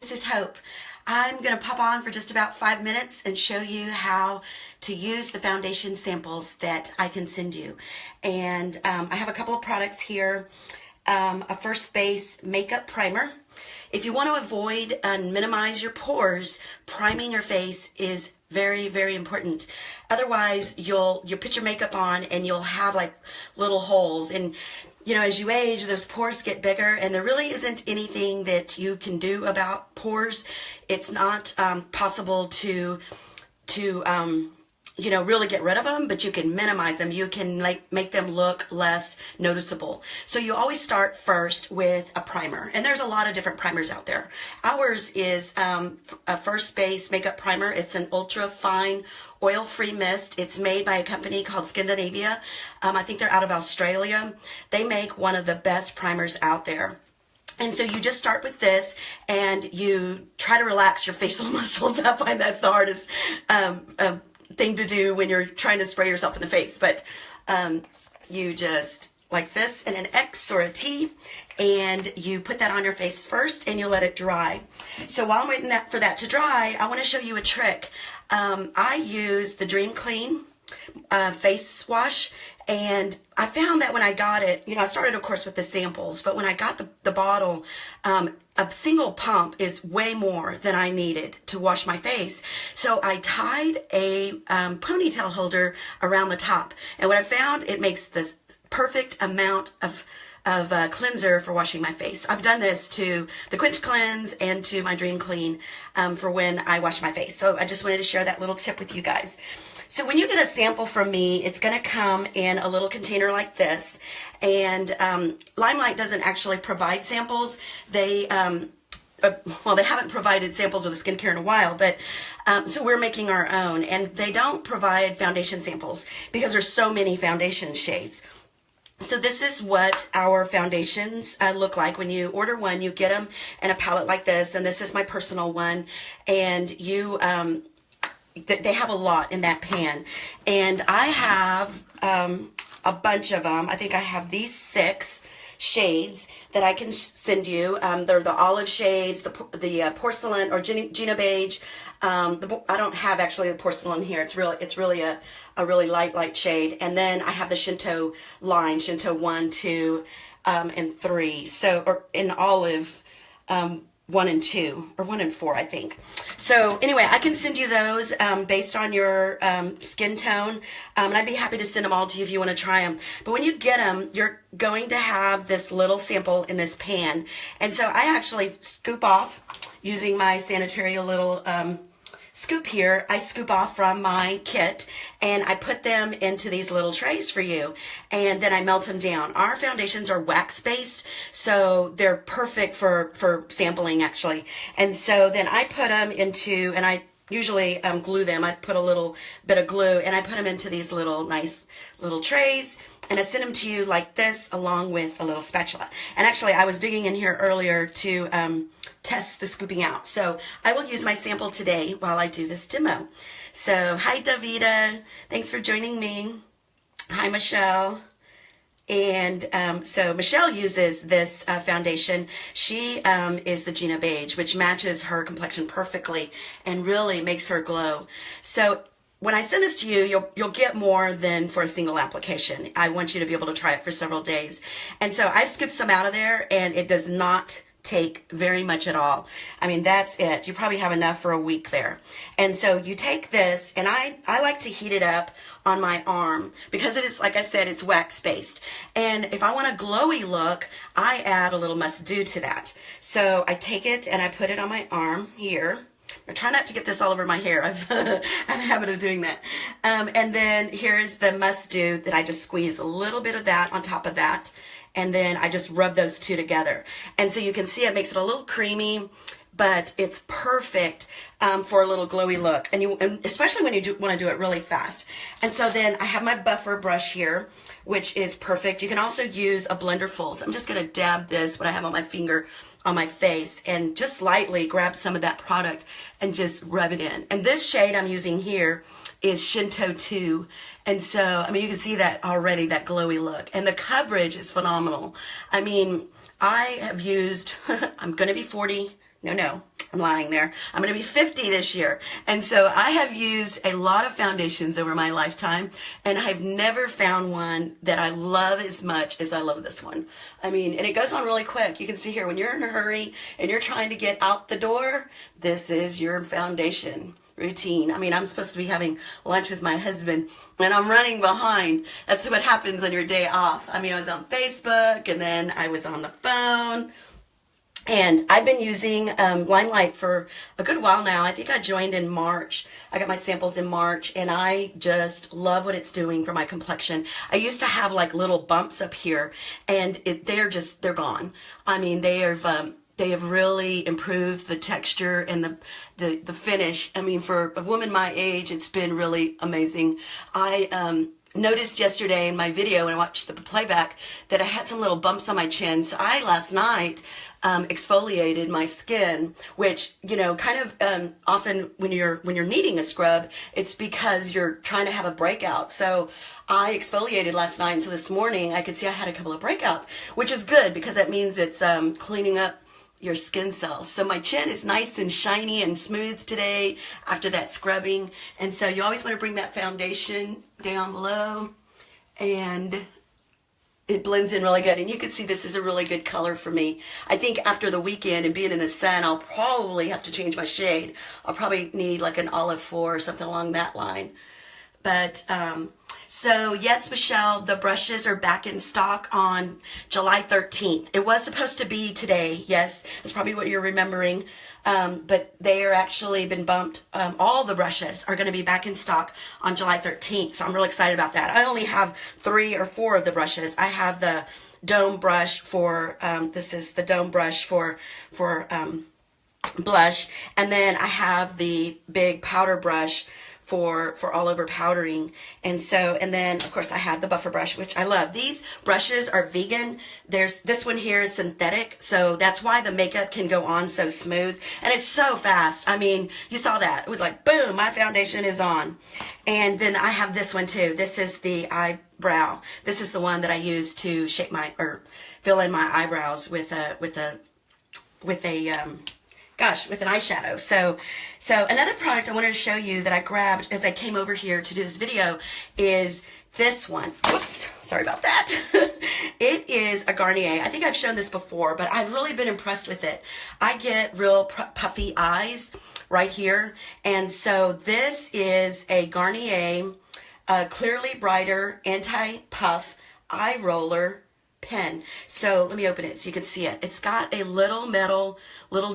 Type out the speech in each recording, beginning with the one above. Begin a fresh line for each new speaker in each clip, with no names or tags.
This is Hope. I'm going to pop on for just about 5 minutes and show you how to use the foundation samples that I can send you. And I have a couple of products here. A First Base makeup primer. If you want to avoid and minimize your pores, priming your face is very, very important. Otherwise, you'll put your makeup on and you'll have like little holes. And you know, as you age, those pores get bigger, and there really isn't anything that you can do about pores. It's not possible to you know, really get rid of them, but you can minimize them. You can like make them look less noticeable. So you always start first with a primer, and there's a lot of different primers out there. Ours is a First Base makeup primer. It's an ultra fine oil-free mist. It's made by a company called Scandinavia. I think they're out of Australia. They make one of the best primers out there. And so you just start with this, and you try to relax your facial muscles. I find that's the hardest thing to do when you're trying to spray yourself in the face. But you just like this in an X or a T, and you put that on your face first, and you let it dry. So while I'm waiting for that to dry, I want to show you a trick. I use the Dream Clean face wash, and I found that when I got it, you know, I started of course with the samples, but when I got the bottle, a single pump is way more than I needed to wash my face. So I tied a ponytail holder around the top, and what I found, it makes the perfect amount of cleanser for washing my face. I've done this to the Quench Cleanse and to my Dream Clean for when I wash my face. So I just wanted to share that little tip with you guys. So when you get a sample from me, it's going to come in a little container like this. And LimeLight doesn't actually provide samples. They well, they haven't provided samples of the skincare in a while, but so we're making our own. And they don't provide foundation samples because there's so many foundation shades. So this is what our foundations look like. When you order one, you get them in a palette like this, and this is my personal one. And you, they have a lot in that pan. And I have a bunch of them. I think I have these 6 shades that I can send you. They're the olive shades, the porcelain or Gina beige. I don't have actually the porcelain here. It's really a really light shade. And then I have the Shinto line, Shinto 1, 2, and 3. So, or in olive, 1 and 2, or 1 and 4, I think. So anyway, I can send you those based on your skin tone, and I'd be happy to send them all to you if you want to try them. But when you get them, you're going to have this little sample in this pan, and so I actually scoop off using my sanitary little scoop here. I scoop off from my kit, and I put them into these little trays for you, and then I melt them down. Our foundations are wax based, so they're perfect for sampling actually. And so then I put them into, and I usually glue them. I put a little bit of glue, and I put them into these little nice little trays, and I send them to you like this along with a little spatula. And actually I was digging in here earlier to test the scooping out. So I will use my sample today while I do this demo. So hi Davida, thanks for joining me. Hi Michelle. And so Michelle uses this foundation. She is the Gina beige, which matches her complexion perfectly and really makes her glow. So when I send this to you, you'll get more than for a single application. I want you to be able to try it for several days. And so I've scooped some out of there, and it does not take very much at all. I mean, that's it. You probably have enough for a week there. And so you take this, and I like to heat it up on my arm because it is, like I said, it's wax based. And if I want a glowy look, I add a little must do to that. So I take it and I put it on my arm here. I try not to get this all over my hair. I have a habit of doing that. And then here's the must do that I just squeeze a little bit of that on top of that. And then I just rub those two together. And so you can see it makes it a little creamy, but it's perfect for a little glowy look. And especially when you want to do it really fast. And so then I have my buffer brush here, which is perfect. You can also use a blender full. So I'm just going to dab this, what I have on my finger, on my face, and just lightly grab some of that product and just rub it in. And this shade I'm using here is Shinto 2. And so, I mean, you can see that already, that glowy look. And the coverage is phenomenal. I mean, I have used, I'm going to be 40 No, I'm lying there. I'm going to be 50 this year. And so I have used a lot of foundations over my lifetime, and I've never found one that I love as much as I love this one. I mean, and it goes on really quick. You can see here, when you're in a hurry and you're trying to get out the door, this is your foundation routine. I mean, I'm supposed to be having lunch with my husband and I'm running behind. That's what happens on your day off. I mean, I was on Facebook and then I was on the phone. And I've been using LimeLight for a good while now. I think I joined in March. I got my samples in March, and I just love what it's doing for my complexion. I used to have like little bumps up here, and they're gone. I mean, they have really improved the texture and the finish. I mean, for a woman my age, it's been really amazing. I noticed yesterday in my video when I watched the playback that I had some little bumps on my chin. So I last night exfoliated my skin, which, you know, kind of often when you're needing a scrub, it's because you're trying to have a breakout. So I exfoliated last night, and so this morning I could see I had a couple of breakouts, which is good because that means it's cleaning up your skin cells. So my chin is nice and shiny and smooth today after that scrubbing. And so you always want to bring that foundation down below, and it blends in really good. And you can see this is a really good color for me. I think after the weekend and being in the sun, I'll probably have to change my shade. I'll probably need like an olive 4 or something along that line. But so yes, Michelle, the brushes are back in stock on July 13th. It was supposed to be today. Yes, that's probably what you're remembering. But they are actually been bumped. All the brushes are going to be back in stock on July 13th. So I'm really excited about that. I only have 3 or 4 of the brushes. I have the dome brush for, this is the dome brush for blush. And then I have the big powder brush for all over powdering. And then of course I have the buffer brush, which I love. These brushes are vegan. This one here is synthetic, so that's why the makeup can go on so smooth, and it's so fast. I mean, you saw that. It was like, boom, my foundation is on. And then I have this one too. This is the eyebrow. This is the one that I use to shape fill in my eyebrows with an eyeshadow. So another product I wanted to show you that I grabbed as I came over here to do this video is this one. Whoops, sorry about that. It is a Garnier. I think I've shown this before, but I've really been impressed with it. I get real puffy eyes right here. And so this is a Garnier Clearly Brighter Anti-Puff Eye Roller pen. So let me open it so you can see it. It's got a little metal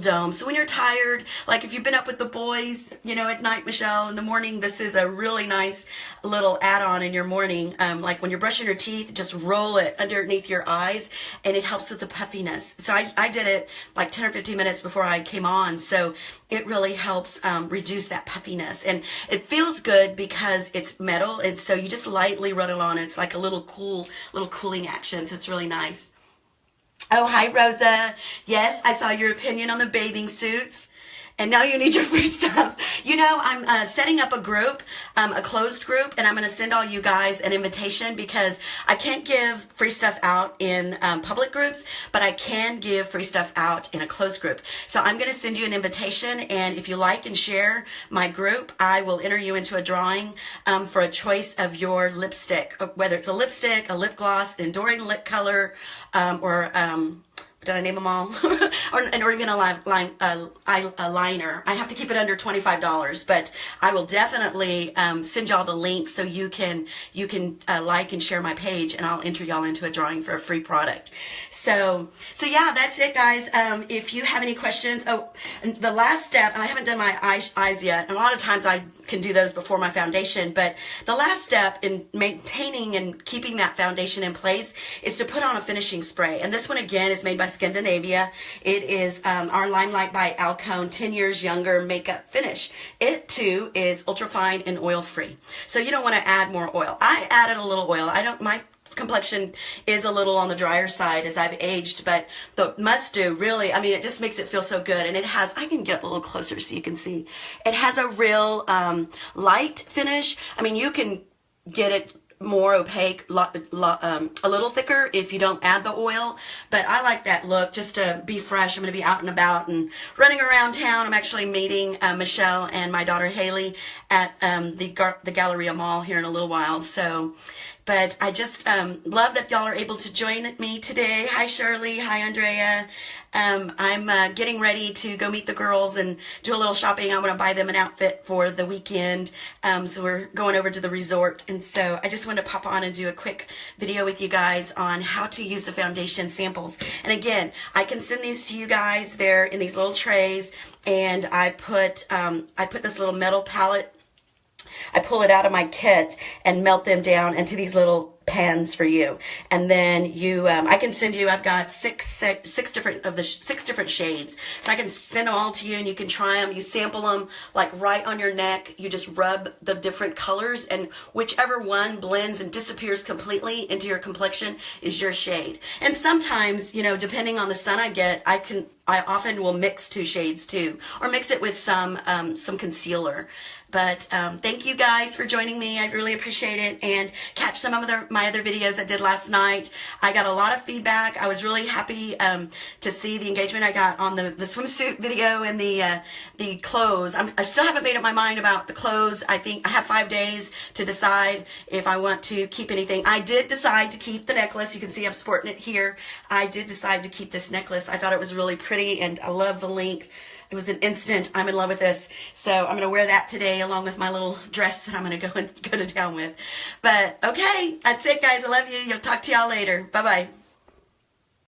dome. So when you're tired, like if you've been up with the boys, you know, at night, Michelle, in the morning, this is a really nice little add-on in your morning. Like when you're brushing your teeth, just roll it underneath your eyes, and it helps with the puffiness. So I did it like 10 or 15 minutes before I came on. So it really helps reduce that puffiness, and it feels good because it's metal, and so you just lightly run it on, and it's like a little cooling action. So it's really nice. Oh, hi, Rosa. Yes, I saw your opinion on the bathing suits. And now you need your free stuff. You know, I'm setting up a group, a closed group, and I'm going to send all you guys an invitation because I can't give free stuff out in public groups, but I can give free stuff out in a closed group. So I'm going to send you an invitation, and if you like and share my group, I will enter you into a drawing for a choice of your lipstick, whether it's a lipstick, a lip gloss, an enduring lip color, or did I name them all? or even a liner. I have to keep it under $25, but I will definitely send y'all the link so you can like and share my page, and I'll enter y'all into a drawing for a free product. So yeah, that's it, guys. If you have any questions, and the last step, I haven't done my eyes yet, and a lot of times I can do those before my foundation, but the last step in maintaining and keeping that foundation in place is to put on a finishing spray. And this one again is made by Scandinavia. It is our LimeLight by Alcone 10 years younger makeup finish. It too is ultra fine and oil free, so you don't want to add more oil. I added a little oil. My complexion is a little on the drier side as I've aged, but the must do really, I mean, it just makes it feel so good. And it has, I can get up a little closer so you can see, it has a real light finish. I mean, you can get it more opaque, a little thicker if you don't add the oil. But I like that look just to be fresh. I'm going to be out and about and running around town. I'm actually meeting Michelle and my daughter Haley at the Galleria Mall here in a little while. So, but I just love that y'all are able to join me today. Hi, Shirley. Hi, Andrea. I'm getting ready to go meet the girls and do a little shopping. I want to buy them an outfit for the weekend. So we're going over to the resort. And so I just wanted to pop on and do a quick video with you guys on how to use the foundation samples. And again, I can send these to you guys. They're in these little trays. And I put this little metal palette. I pull it out of my kit and melt them down into these little pans for you. And then you, I can send you, I've got six different shades. So I can send them all to you and you can try them. You sample them like right on your neck. You just rub the different colors and whichever one blends and disappears completely into your complexion is your shade. And sometimes, you know, depending on the sun I get, I often will mix 2 shades too, or mix it with some concealer. But thank you guys for joining me. I really appreciate it. And catch some of my other videos I did last night. I got a lot of feedback. I was really happy to see the engagement I got on the swimsuit video and the clothes. I still haven't made up my mind about the clothes. I think I have 5 days to decide if I want to keep anything. I did decide to keep the necklace. You can see I'm sporting it here. I did decide to keep this necklace. I thought it was really pretty and I love the length. It was an instant, I'm in love with this. So I'm going to wear that today along with my little dress that I'm going to go to town with. But okay, that's it guys. I love you. I'll talk to y'all later. Bye-bye.